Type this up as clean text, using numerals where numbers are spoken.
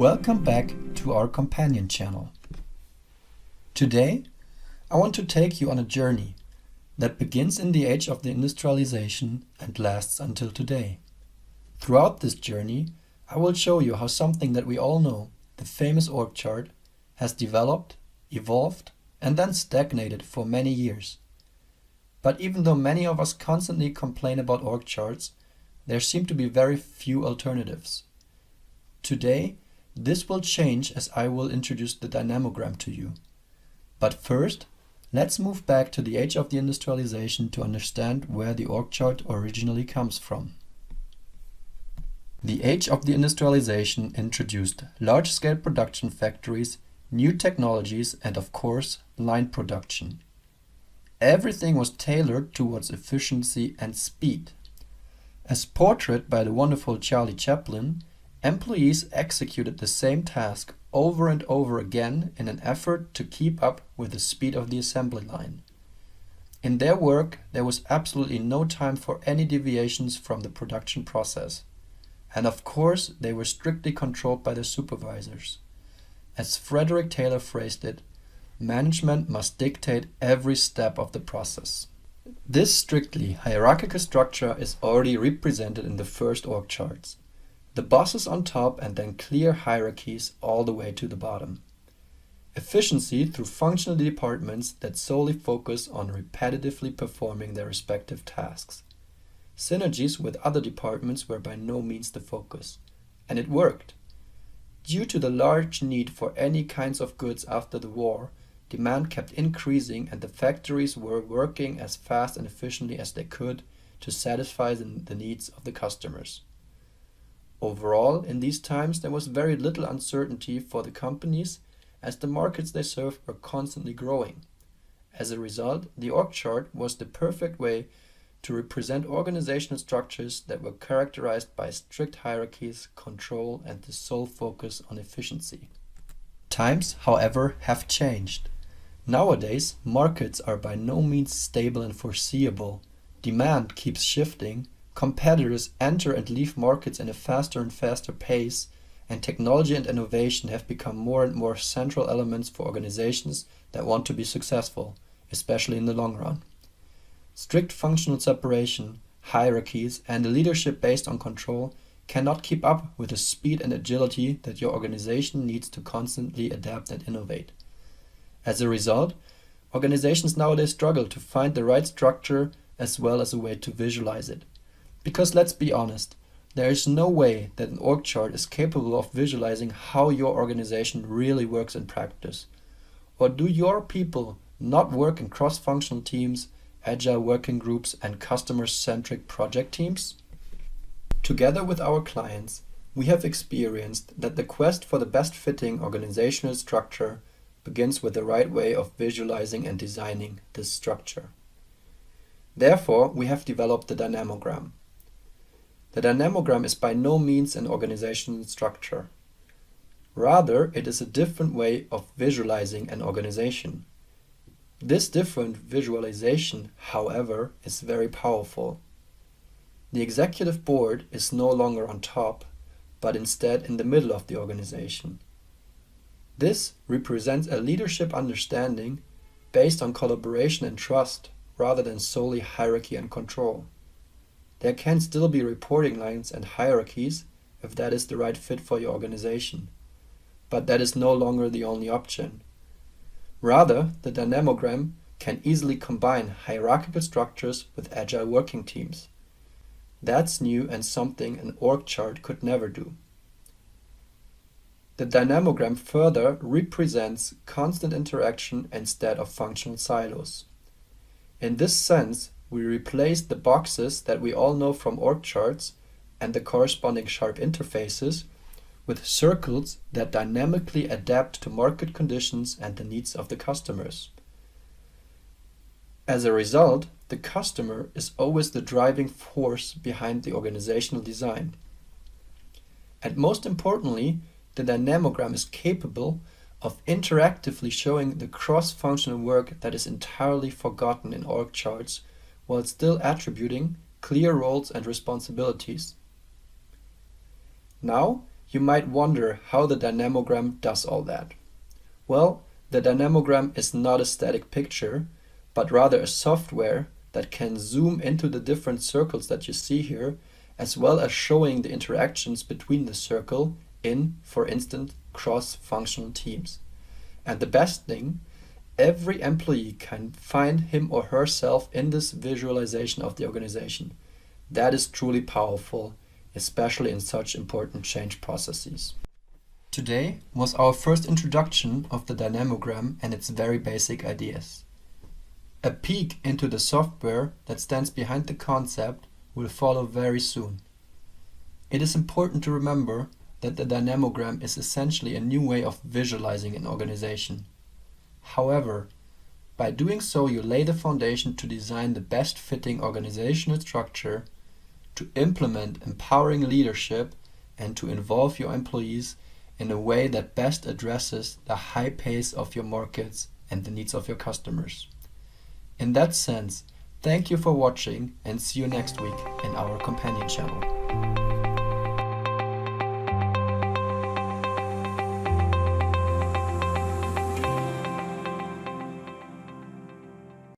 Welcome back to our companion channel. Today, I want to take you on a journey that begins in the age of the industrialization and lasts until today. Throughout this journey, I will show you how something that we all know, the famous org chart, has developed, evolved, and then stagnated for many years. But even though many of us constantly complain about org charts, there seem to be very few alternatives. Today, this will change as I will introduce the dynamogram to you. But first, let's move back to the age of the industrialization to understand where the org chart originally comes from. The age of the industrialization introduced large-scale production factories, new technologies, and of course, line production. Everything was tailored towards efficiency and speed. As portrayed by the wonderful Charlie Chaplin, employees executed the same task over and over again in an effort to keep up with the speed of the assembly line. In their work, there was absolutely no time for any deviations from the production process. And of course, they were strictly controlled by their supervisors. As Frederick Taylor phrased it, management must dictate every step of the process. This strictly hierarchical structure is already represented in the first org charts. The bosses on top and then clear hierarchies all the way to the bottom. Efficiency through functional departments that solely focus on repetitively performing their respective tasks. Synergies with other departments were by no means the focus. And it worked. Due to the large need for any kinds of goods after the war, demand kept increasing and the factories were working as fast and efficiently as they could to satisfy the needs of the customers. Overall, in these times, there was very little uncertainty for the companies as the markets they served were constantly growing. As a result, the org chart was the perfect way to represent organizational structures that were characterized by strict hierarchies, control, and the sole focus on efficiency. Times, however, have changed. Nowadays, markets are by no means stable and foreseeable. Demand keeps shifting, competitors enter and leave markets in a faster and faster pace, and technology and innovation have become more and more central elements for organizations that want to be successful, especially in the long run. Strict functional separation, hierarchies, and a leadership based on control cannot keep up with the speed and agility that your organization needs to constantly adapt and innovate. As a result, organizations nowadays struggle to find the right structure as well as a way to visualize it. Because let's be honest, there is no way that an org chart is capable of visualizing how your organization really works in practice. Or do your people not work in cross-functional teams, agile working groups, and customer-centric project teams? Together with our clients, we have experienced that the quest for the best-fitting organizational structure begins with the right way of visualizing and designing this structure. Therefore, we have developed the dynamogram. The dynamogram is by no means an organizational structure. Rather, it is a different way of visualizing an organization. This different visualization, however, is very powerful. The executive board is no longer on top, but instead in the middle of the organization. This represents a leadership understanding based on collaboration and trust rather than solely hierarchy and control. There can still be reporting lines and hierarchies if that is the right fit for your organization, but that is no longer the only option. Rather, the dynamogram can easily combine hierarchical structures with agile working teams. That's new and something an org chart could never do. The dynamogram further represents constant interaction instead of functional silos. In this sense, we replaced the boxes that we all know from org charts and the corresponding sharp interfaces with circles that dynamically adapt to market conditions and the needs of the customers. As a result, the customer is always the driving force behind the organizational design. And most importantly, the dynamogram is capable of interactively showing the cross-functional work that is entirely forgotten in org charts while still attributing clear roles and responsibilities. Now, You might wonder how the dynamogram does all that. Well, the dynamogram is not a static picture, but rather a software that can zoom into the different circles that you see here, as well as showing the interactions between the circle in, for instance, cross-functional teams. And the best thing, every employee can find him or herself in this visualization of the organization. That is truly powerful, especially in such important change processes. Today was our first introduction of the dynamogram and its very basic ideas. A peek into the software that stands behind the concept will follow very soon. It is important to remember that the dynamogram is essentially a new way of visualizing an organization. However, by doing so you lay the foundation to design the best fitting organizational structure, to implement empowering leadership, and to involve your employees in a way that best addresses the high pace of your markets and the needs of your customers. In that sense, thank you for watching and see you next week in our companion channel.